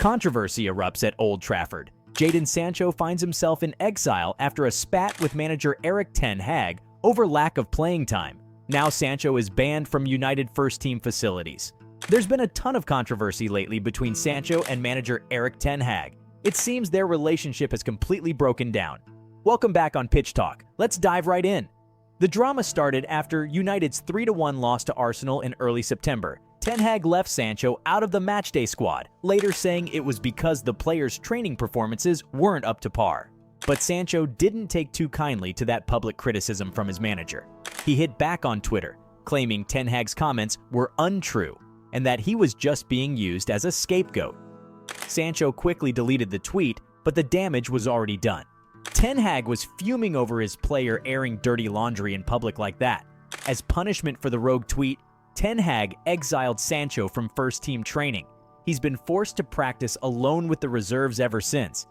Controversy erupts at Old Trafford. Jadon Sancho finds himself in exile after a spat with manager Erik ten Hag over lack of playing time. Now Sancho is banned from United first-team facilities. There's been a ton of controversy lately between Sancho and manager Erik ten Hag. It seems their relationship has completely broken down. Welcome back on Pitch Talk. Let's dive right in. The drama started after United's 3-1 loss to Arsenal in early September. Ten Hag left Sancho out of the matchday squad, later saying it was because the player's training performances weren't up to par. But Sancho didn't take too kindly to that public criticism from his manager. He hit back on Twitter, claiming Ten Hag's comments were untrue and that he was just being used as a scapegoat. Sancho quickly deleted the tweet, but the damage was already done. Ten Hag was fuming over his player airing dirty laundry in public like that. As punishment for the rogue tweet, Ten Hag exiled Sancho from first-team training. He's been forced to practice alone with the reserves ever since.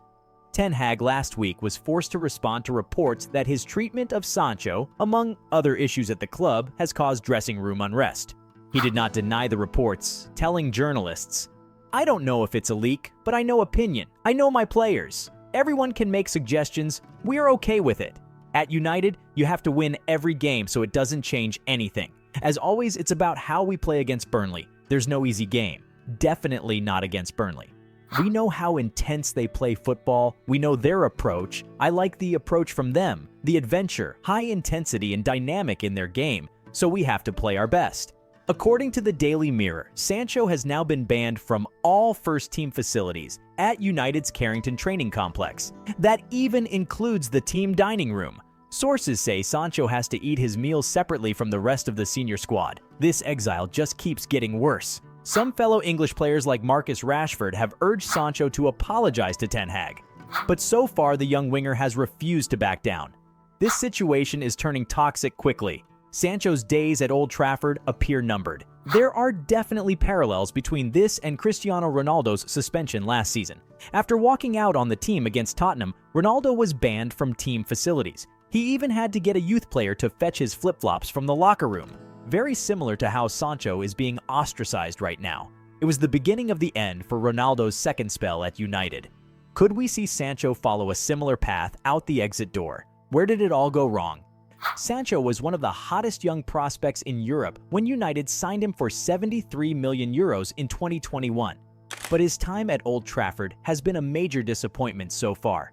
Ten Hag last week was forced to respond to reports that his treatment of Sancho, among other issues at the club, has caused dressing room unrest. He did not deny the reports, telling journalists, "I don't know if it's a leak, but I know opinion. I know my players. Everyone can make suggestions. We're okay with it. At United, you have to win every game so it doesn't change anything. As always, it's about how we play against Burnley. There's no easy game. Definitely not against Burnley. We know how intense they play football. We know their approach. I like the approach from them, the adventure, high intensity and dynamic in their game, so we have to play our best." According to the Daily Mirror, Sancho has now been banned from all first-team facilities at United's Carrington Training Complex. That even includes the team dining room. Sources say Sancho has to eat his meals separately from the rest of the senior squad. This exile just keeps getting worse. Some fellow English players like Marcus Rashford have urged Sancho to apologize to Ten Hag. But so far, the young winger has refused to back down. This situation is turning toxic quickly. Sancho's days at Old Trafford appear numbered. There are definitely parallels between this and Cristiano Ronaldo's suspension last season. After walking out on the team against Tottenham, Ronaldo was banned from team facilities. He even had to get a youth player to fetch his flip-flops from the locker room. Very similar to how Sancho is being ostracized right now. It was the beginning of the end for Ronaldo's second spell at United. Could we see Sancho follow a similar path out the exit door? Where did it all go wrong? Sancho was one of the hottest young prospects in Europe when United signed him for €73 million in 2021. But his time at Old Trafford has been a major disappointment so far.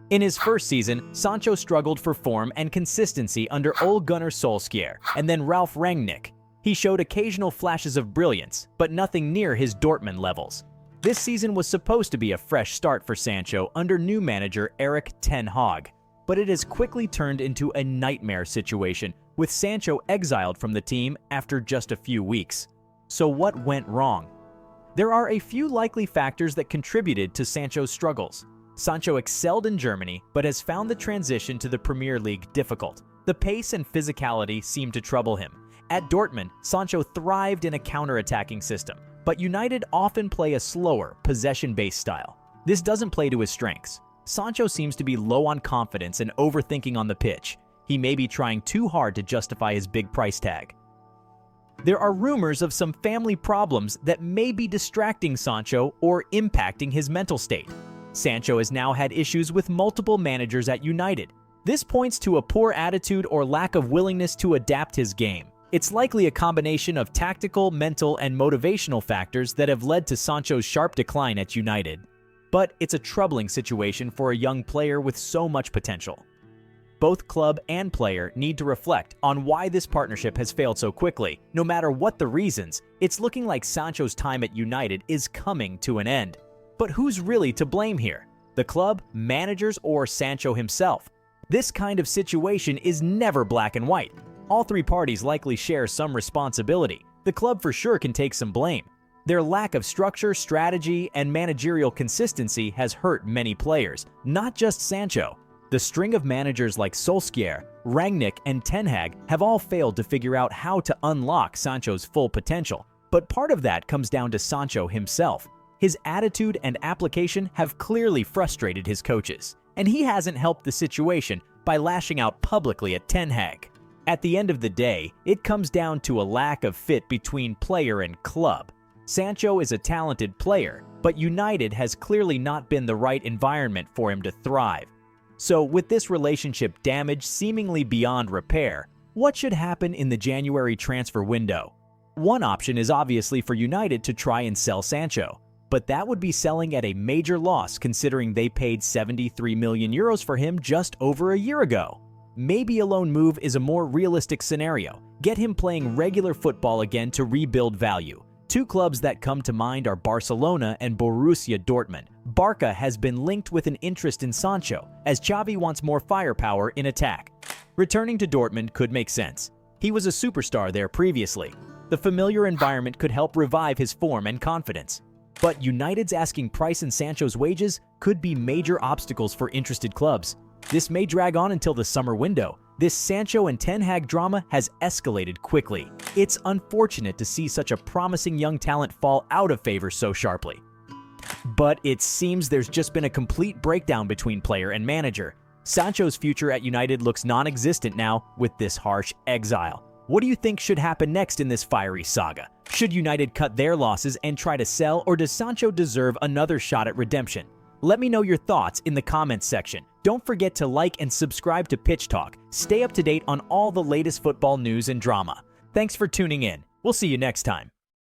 In his first season, Sancho struggled for form and consistency under Ole Gunnar Solskjaer and then Ralf Rangnick. He showed occasional flashes of brilliance, but nothing near his Dortmund levels. This season was supposed to be a fresh start for Sancho under new manager Erik ten Hag, but it has quickly turned into a nightmare situation, with Sancho exiled from the team after just a few weeks. So what went wrong? There are a few likely factors that contributed to Sancho's struggles. Sancho excelled in Germany, but has found the transition to the Premier League difficult. The pace and physicality seem to trouble him. At Dortmund, Sancho thrived in a counter-attacking system, but United often play a slower, possession-based style. This doesn't play to his strengths. Sancho seems to be low on confidence and overthinking on the pitch. He may be trying too hard to justify his big price tag. There are rumors of some family problems that may be distracting Sancho or impacting his mental state. Sancho has now had issues with multiple managers at United. This points to a poor attitude or lack of willingness to adapt his game. It's likely a combination of tactical, mental, and motivational factors that have led to Sancho's sharp decline at United. But it's a troubling situation for a young player with so much potential. Both club and player need to reflect on why this partnership has failed so quickly. No matter what the reasons, it's looking like Sancho's time at United is coming to an end. But who's really to blame here? The club, managers, or Sancho himself? This kind of situation is never black and white. All three parties likely share some responsibility. The club for sure can take some blame. Their lack of structure, strategy, and managerial consistency has hurt many players, not just Sancho. The string of managers like Solskjaer, Rangnick, and Ten Hag have all failed to figure out how to unlock Sancho's full potential. But part of that comes down to Sancho himself. His attitude and application have clearly frustrated his coaches, and he hasn't helped the situation by lashing out publicly at Ten Hag. At the end of the day, it comes down to a lack of fit between player and club. Sancho is a talented player, but United has clearly not been the right environment for him to thrive. So with this relationship damaged seemingly beyond repair, what should happen in the January transfer window? One option is obviously for United to try and sell Sancho, but that would be selling at a major loss considering they paid €73 million for him just over a year ago. Maybe a loan move is a more realistic scenario. Get him playing regular football again to rebuild value. Two clubs that come to mind are Barcelona and Borussia Dortmund. Barca has been linked with an interest in Sancho, as Xavi wants more firepower in attack. Returning to Dortmund could make sense. He was a superstar there previously. The familiar environment could help revive his form and confidence. But United's asking price and Sancho's wages could be major obstacles for interested clubs. This may drag on until the summer window. This Sancho and Ten Hag drama has escalated quickly. It's unfortunate to see such a promising young talent fall out of favor so sharply. But it seems there's just been a complete breakdown between player and manager. Sancho's future at United looks non-existent now with this harsh exile. What do you think should happen next in this fiery saga? Should United cut their losses and try to sell, or does Sancho deserve another shot at redemption? Let me know your thoughts in the comments section. Don't forget to like and subscribe to Pitch Talk. Stay up to date on all the latest football news and drama. Thanks for tuning in. We'll see you next time.